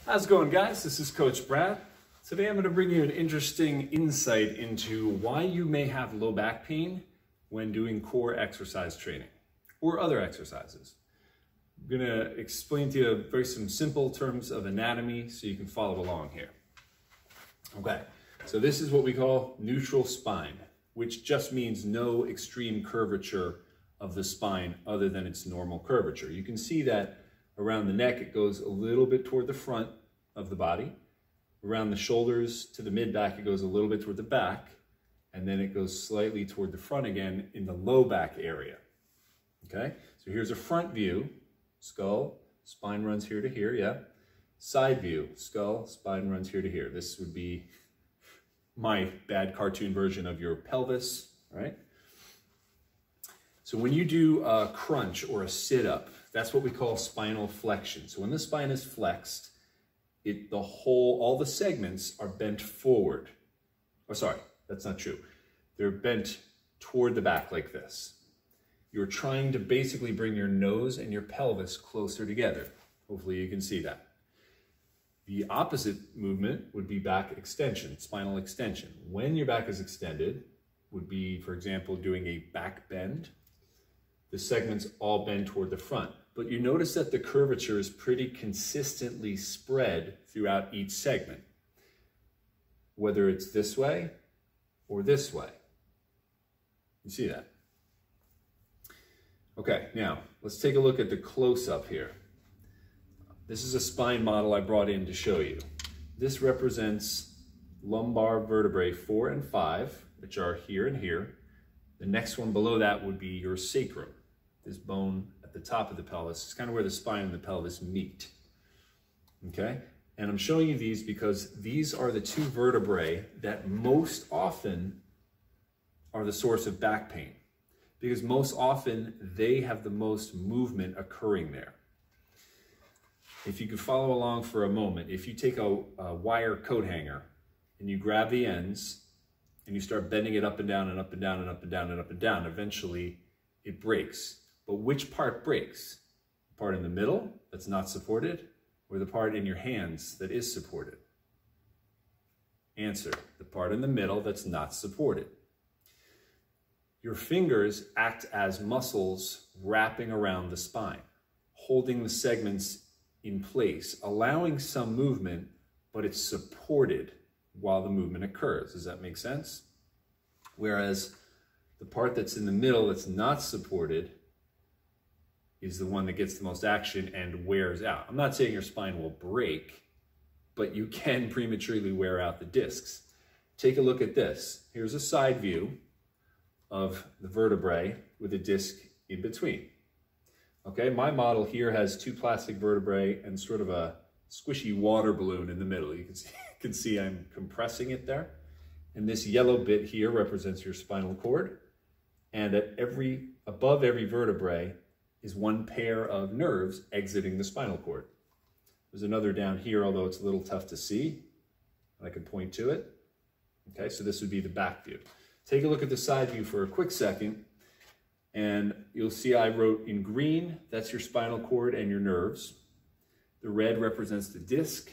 How's it going, guys? This is Coach Brad. Today I'm going to bring you an interesting insight into why you may have low back pain when doing core exercise training or other exercises. I'm going to explain to you some simple terms of anatomy so you can follow along here. Okay, so this is what we call neutral spine, which just means no extreme curvature of the spine other than its normal curvature. You can see that around the neck, it goes a little bit toward the front of the body. Around the shoulders to the mid-back, it goes a little bit toward the back, and then it goes slightly toward the front again in the low back area. Okay, so here's a front view, skull, spine runs here to here, yeah. Side view, skull, spine runs here to here. This would be my bad cartoon version of your pelvis, right? So when you do a crunch or a sit-up, that's what we call spinal flexion. So when the spine is flexed, all the segments are bent forward. Oh, sorry, that's not true. They're bent toward the back like this. You're trying to basically bring your nose and your pelvis closer together. Hopefully you can see that. The opposite movement would be back extension, spinal extension. When your back is extended, would be, for example, doing a back bend. The segments all bend toward the front. But you notice that the curvature is pretty consistently spread throughout each segment, whether it's this way or this way. You see that? Okay, now let's take a look at the close-up here. This is a spine model I brought in to show you. This represents lumbar vertebrae 4 and 5, which are here and here. The next one below that would be your sacrum. This bone at the top of the pelvis is kind of where the spine and the pelvis meet. Okay? And I'm showing you these because these are the two vertebrae that most often are the source of back pain. Because most often they have the most movement occurring there. If you could follow along for a moment, if you take a wire coat hanger and you grab the ends and you start bending it up and down and up and down and up and down and up and down, eventually it breaks. But which part breaks? The part in the middle that's not supported, or the part in your hands that is supported? Answer, the part in the middle that's not supported. Your fingers act as muscles wrapping around the spine, holding the segments in place, allowing some movement, but it's supported while the movement occurs. Does that make sense? Whereas the part that's in the middle that's not supported is the one that gets the most action and wears out. I'm not saying your spine will break, but you can prematurely wear out the discs. Take a look at this. Here's a side view of the vertebrae with a disc in between. Okay, my model here has two plastic vertebrae and sort of a squishy water balloon in the middle. You can see I'm compressing it there. And this yellow bit here represents your spinal cord. And above every vertebrae is one pair of nerves exiting the spinal cord. There's another down here, although it's a little tough to see. I can point to it. Okay, so this would be the back view. Take a look at the side view for a quick second, and you'll see I wrote in green, that's your spinal cord and your nerves. The red represents the disc,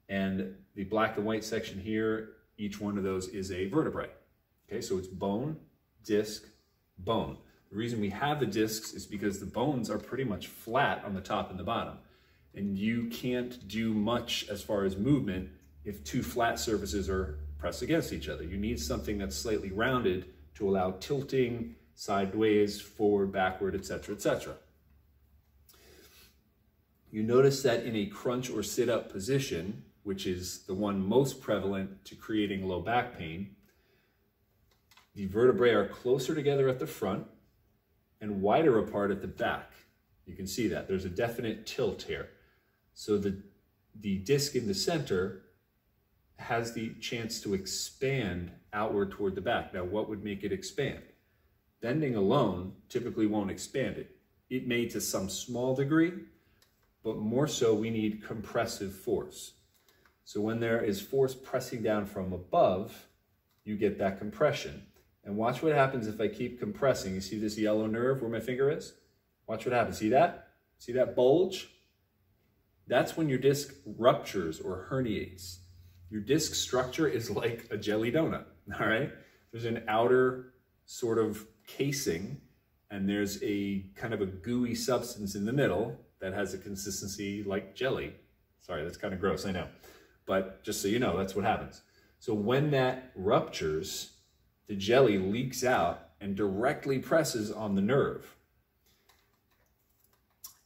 and the black and white section here, each one of those is a vertebrae. Okay, so it's bone, disc, bone. The reason we have the discs is because the bones are pretty much flat on the top and the bottom. And you can't do much as far as movement if two flat surfaces are pressed against each other. You need something that's slightly rounded to allow tilting, sideways, forward, backward, etc., etc. You notice that in a crunch or sit-up position, which is the one most prevalent to creating low back pain, the vertebrae are closer together at the front and wider apart at the back. You can see that. There's a definite tilt here. So the disc in the center has the chance to expand outward toward the back. Now, what would make it expand? Bending alone typically won't expand it. It may to some small degree, but more so we need compressive force. So when there is force pressing down from above, you get that compression. And watch what happens if I keep compressing. You see this yellow nerve where my finger is? Watch what happens. See that? See that bulge? that's when your disc ruptures or herniates. Your disc structure is like a jelly donut, all right? There's an outer sort of casing, and there's a kind of a gooey substance in the middle that has a consistency like jelly. Sorry, that's kind of gross, I know. But just so you know, that's what happens. So when that ruptures, the jelly leaks out and directly presses on the nerve.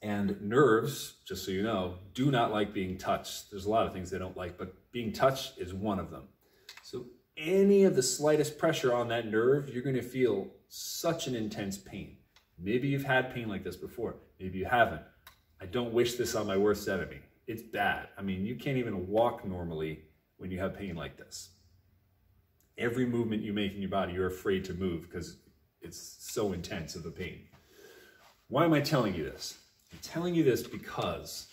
And nerves, just so you know, do not like being touched. There's a lot of things they don't like, but being touched is one of them. So any of the slightest pressure on that nerve, you're going to feel such an intense pain. Maybe you've had pain like this before. Maybe you haven't. I don't wish this on my worst enemy. It's bad. I mean, you can't even walk normally when you have pain like this. Every movement you make in your body, you're afraid to move because it's so intense of a pain. Why am I telling you this? I'm telling you this because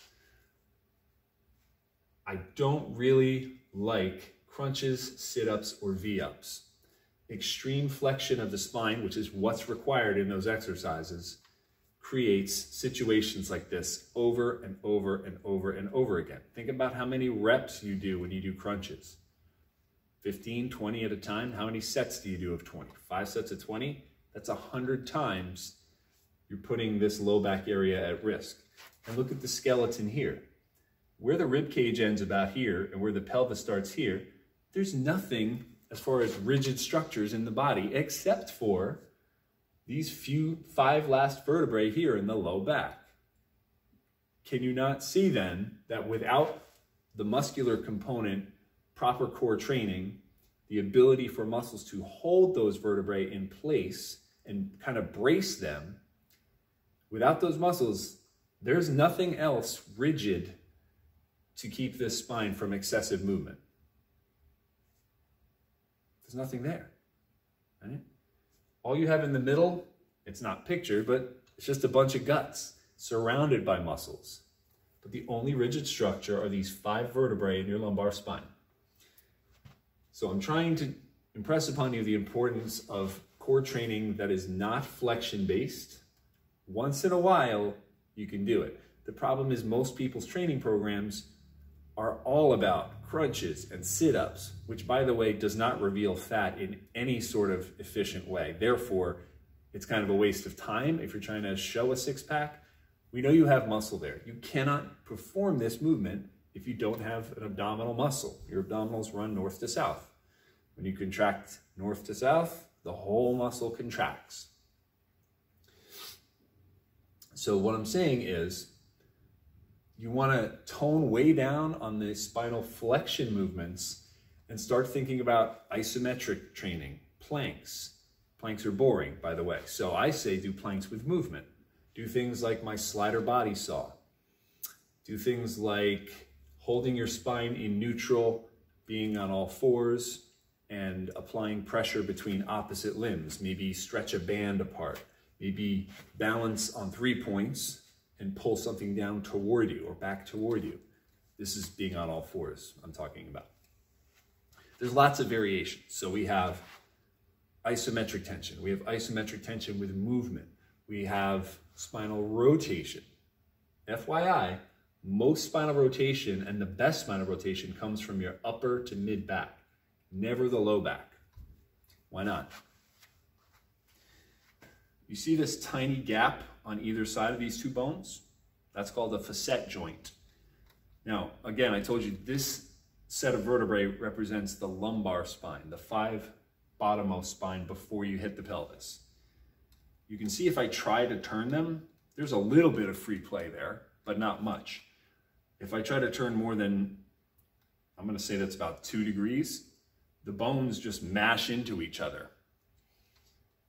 I don't really like crunches, sit-ups, or V-ups. Extreme flexion of the spine, which is what's required in those exercises, creates situations like this over and over and over and over again. Think about how many reps you do when you do crunches. 15, 20 at a time. How many sets do you do of 20? 5 sets of 20? That's 100 times you're putting this low back area at risk. And look at the skeleton here. Where the rib cage ends about here and where the pelvis starts here, there's nothing as far as rigid structures in the body except for these 5 last vertebrae here in the low back. Can you not see then that without the muscular component, proper core training, the ability for muscles to hold those vertebrae in place and kind of brace them, without those muscles, there's nothing else rigid to keep this spine from excessive movement. There's nothing there, right? All you have in the middle, it's not pictured, but it's just a bunch of guts surrounded by muscles. But the only rigid structure are these 5 vertebrae in your lumbar spine. So I'm trying to impress upon you the importance of core training that is not flexion-based. Once in a while, you can do it. The problem is most people's training programs are all about crunches and sit-ups, which, by the way, does not reveal fat in any sort of efficient way. Therefore, it's kind of a waste of time if you're trying to show a six-pack. We know you have muscle there. You cannot perform this movement if you don't have an abdominal muscle. Your abdominals run north to south. When you contract north to south, the whole muscle contracts. So what I'm saying is, you want to tone way down on the spinal flexion movements and start thinking about isometric training, planks. Planks are boring, by the way. So I say do planks with movement. Do things like my slider body saw. Do things like holding your spine in neutral, being on all fours, and applying pressure between opposite limbs. Maybe stretch a band apart. Maybe balance on 3 points and pull something down toward you or back toward you. This is being on all fours I'm talking about. There's lots of variations. So we have isometric tension. We have isometric tension with movement. We have spinal rotation. FYI, most spinal rotation and the best spinal rotation comes from your upper to mid back, never the low back. Why not? You see this tiny gap on either side of these 2 bones? That's called a facet joint. Now, again, I told you this set of vertebrae represents the lumbar spine, the 5 bottommost spine before you hit the pelvis. You can see if I try to turn them, there's a little bit of free play there, but not much. If I try to turn more than, I'm going to say that's about 2 degrees, the bones just mash into each other.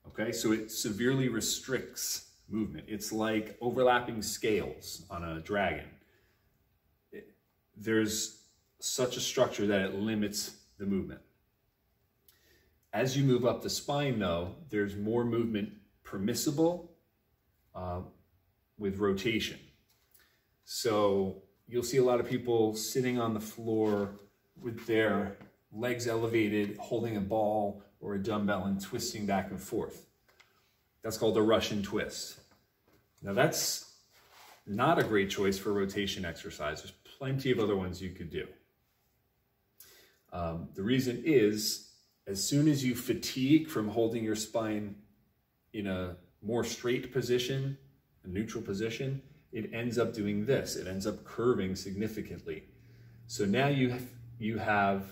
Okay, so it severely restricts movement. It's like overlapping scales on a dragon. There's such a structure that it limits the movement. As you move up the spine, though, there's more movement permissible with rotation. So you'll see a lot of people sitting on the floor with their legs elevated, holding a ball or a dumbbell and twisting back and forth. That's called a Russian twist. Now that's not a great choice for rotation exercises. plenty of other ones you could do. The reason is, as soon as you fatigue from holding your spine in a more straight position, a neutral position, it ends up doing this. It ends up curving significantly. So now you have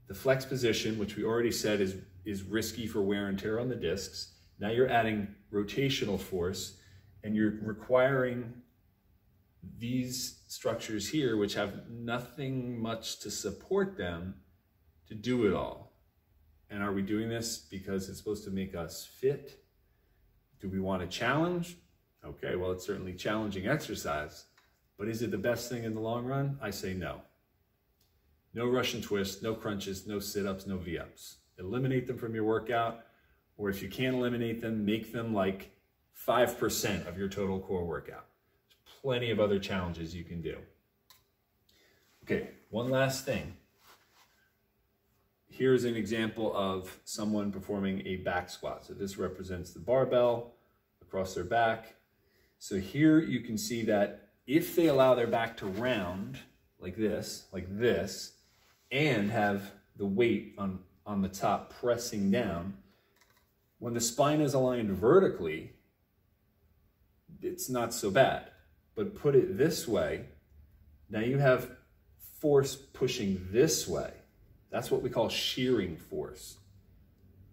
the flex position, which we already said is risky for wear and tear on the discs. Now you're adding rotational force, and you're requiring these structures here, which have nothing much to support them, to do it all. And are we doing this because it's supposed to make us fit? Do we want a challenge? Okay, well, it's certainly challenging exercise, but is it the best thing in the long run? I say no. No Russian twists, no crunches, no sit-ups, no V-ups. Eliminate them from your workout, or if you can't eliminate them, make them like 5% of your total core workout. There's plenty of other challenges you can do. Okay, one last thing. Here's an example of someone performing a back squat. So this represents the barbell across their back. So here you can see that if they allow their back to round like this, and have the weight on the top pressing down, when the spine is aligned vertically, it's not so bad. But put it this way, now you have force pushing this way. That's what we call shearing force,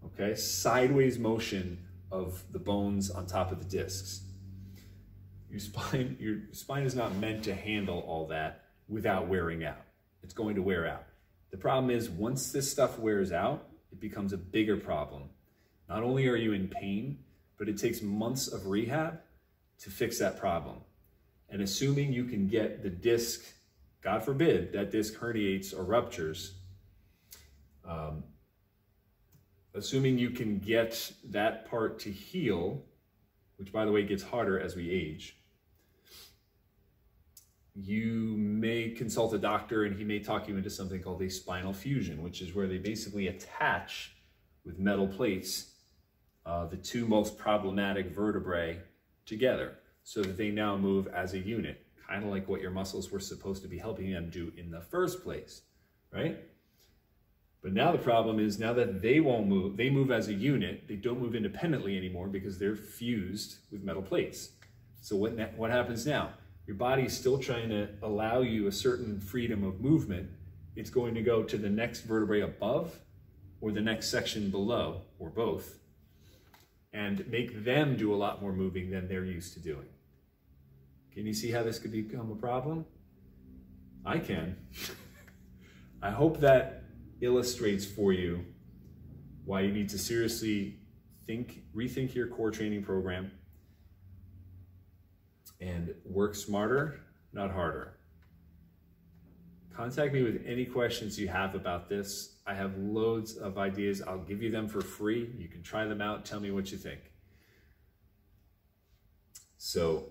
okay? Sideways motion of the bones on top of the discs. Your spine is not meant to handle all that without wearing out. It's going to wear out. The problem is, once this stuff wears out, it becomes a bigger problem. Not only are you in pain, but it takes months of rehab to fix that problem. And assuming you can get the disc, God forbid, that disc herniates or ruptures, assuming you can get that part to heal, which by the way gets harder as we age, you may consult a doctor and he may talk you into something called a spinal fusion, which is where they basically attach with metal plates the two most problematic vertebrae together so that they now move as a unit, kind of like what your muscles were supposed to be helping them do in the first place, right? But now the problem is, now that they won't move, they move as a unit, they don't move independently anymore because they're fused with metal plates. So what happens now? Your body is still trying to allow you a certain freedom of movement. It's going to go to the next vertebrae above or the next section below, or both, and make them do a lot more moving than they're used to doing. Can you see how this could become a problem? I can. I hope that illustrates for you why you need to seriously rethink your core training program and work smarter, not harder. Contact me with any questions you have about this. I have loads of ideas. I'll give you them for free. You can try them out. Tell me what you think. So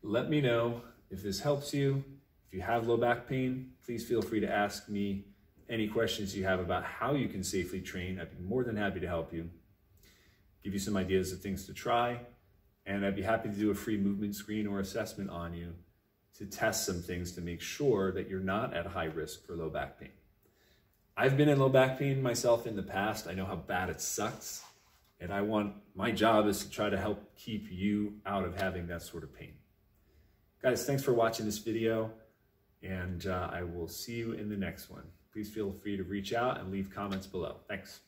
let me know if this helps you. If you have low back pain, please feel free to ask me any questions you have about how you can safely train. I'd be more than happy to help you, give you some ideas of things to try, and I'd be happy to do a free movement screen or assessment on you to test some things to make sure that you're not at high risk for low back pain. I've been in low back pain myself in the past. I know how bad it sucks, and my job is to try to help keep you out of having that sort of pain. Guys, thanks for watching this video, and I will see you in the next one. Please feel free to reach out and leave comments below. Thanks.